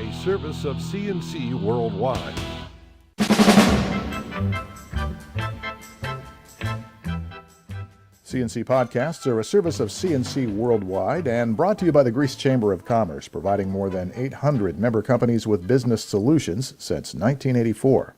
a service of CNC Worldwide. CNC Podcasts are a service of CNC Worldwide and brought to you by the Greece Chamber of Commerce, providing more than 800 member companies with business solutions since 1984.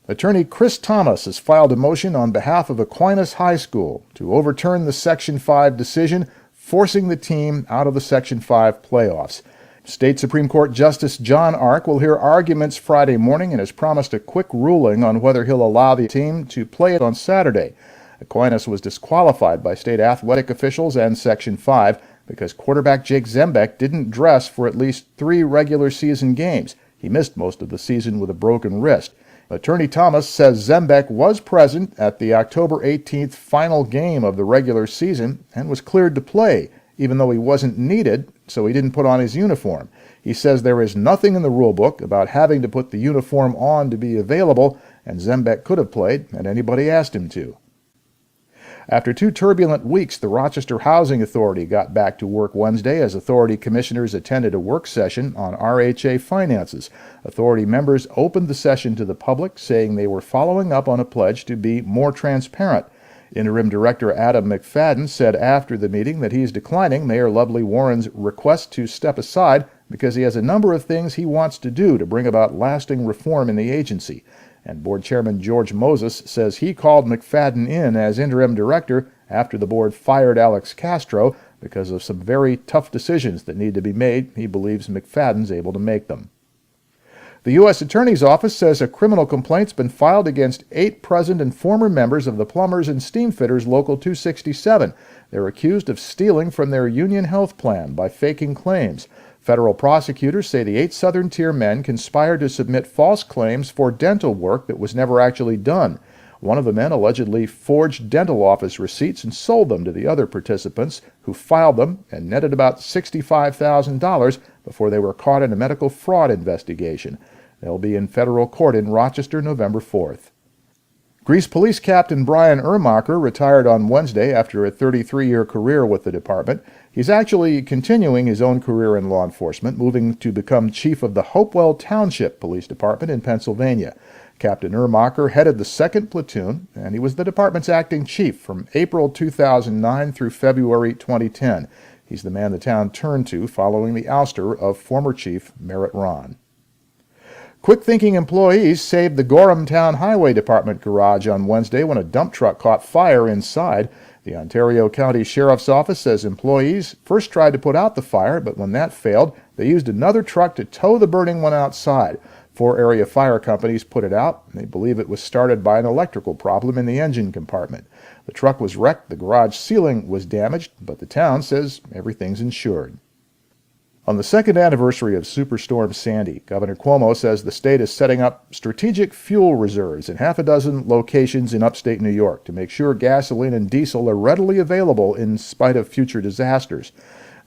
Attorney Chris Thomas has filed a motion on behalf of Aquinas High School to overturn the Section 5 decision, forcing the team out of the Section 5 playoffs. State Supreme Court Justice John Ark will hear arguments Friday morning and has promised a quick ruling on whether he'll allow the team to play it on Saturday. Aquinas was disqualified by state athletic officials and Section 5 because quarterback Jake Zembeck didn't dress for at least 3 regular season games. He missed most of the season with a broken wrist. Attorney Thomas says Zembeck was present at the October 18th final game of the regular season and was cleared to play, even though he wasn't needed, so he didn't put on his uniform. He says there is nothing in the rulebook about having to put the uniform on to be available, and Zembeck could have played had anybody asked him to. After 2 turbulent weeks, the Rochester Housing Authority got back to work Wednesday as authority commissioners attended a work session on RHA finances. Authority members opened the session to the public, saying they were following up on a pledge to be more transparent. Interim Director Adam McFadden said after the meeting that he is declining Mayor Lovely Warren's request to step aside because he has a number of things he wants to do to bring about lasting reform in the agency. And Board Chairman George Moses says he called McFadden in as interim director after the board fired Alex Castro because of some very tough decisions that need to be made. He believes McFadden's able to make them. The U.S. Attorney's Office says a criminal complaint's been filed against 8 present and former members of the Plumbers and Steamfitters Local 267. They're accused of stealing from their union health plan by faking claims. Federal prosecutors say the 8 Southern Tier men conspired to submit false claims for dental work that was never actually done. One of the men allegedly forged dental office receipts and sold them to the other participants, who filed them and netted about $65,000 before they were caught in a medical fraud investigation. They'll be in federal court in Rochester November 4th. Greece Police Captain Brian Ermacher retired on Wednesday after a 33-year career with the department. He's actually continuing his own career in law enforcement, moving to become chief of the Hopewell Township Police Department in Pennsylvania. Captain Ermacher headed the 2nd Platoon, and he was the department's acting chief from April 2009 through February 2010. He's the man the town turned to following the ouster of former chief Merritt Ron. Quick-thinking employees saved the Gorham Town Highway Department garage on Wednesday when a dump truck caught fire inside. The Ontario County Sheriff's Office says employees first tried to put out the fire, but when that failed, they used another truck to tow the burning one outside. 4 area fire companies put it out, and they believe it was started by an electrical problem in the engine compartment. The truck was wrecked, the garage ceiling was damaged, but the town says everything's insured. On the 2nd anniversary of Superstorm Sandy, Governor Cuomo says the state is setting up strategic fuel reserves in half a dozen locations in upstate New York to make sure gasoline and diesel are readily available in spite of future disasters.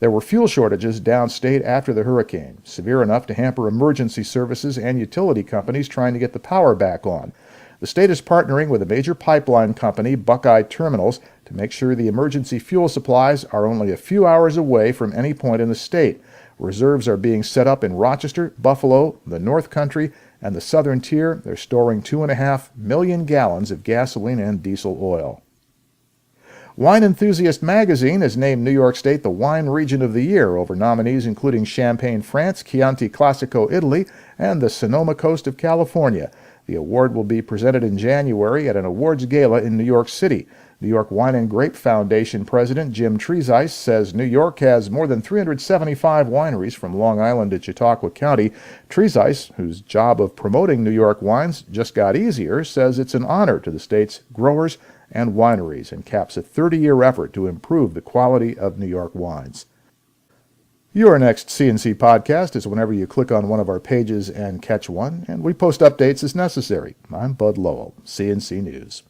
There were fuel shortages downstate after the hurricane, severe enough to hamper emergency services and utility companies trying to get the power back on. The state is partnering with a major pipeline company, Buckeye Terminals, to make sure the emergency fuel supplies are only a few hours away from any point in the state. Reserves are being set up in Rochester, Buffalo, the North Country, and the Southern Tier. They're storing 2.5 million gallons of gasoline and diesel oil. Wine Enthusiast magazine has named New York State the Wine Region of the Year over nominees including Champagne, France, Chianti Classico, Italy, and the Sonoma Coast of California. The award will be presented in January at an awards gala in New York City. New York Wine and Grape Foundation President Jim Trezice says New York has more than 375 wineries from Long Island to Chautauqua County. Trezice, whose job of promoting New York wines just got easier, says it's an honor to the state's growers and wineries and caps a 30-year effort to improve the quality of New York wines. Your next CNC podcast is whenever you click on one of our pages and catch one, and we post updates as necessary. I'm Bud Lowell, CNC News.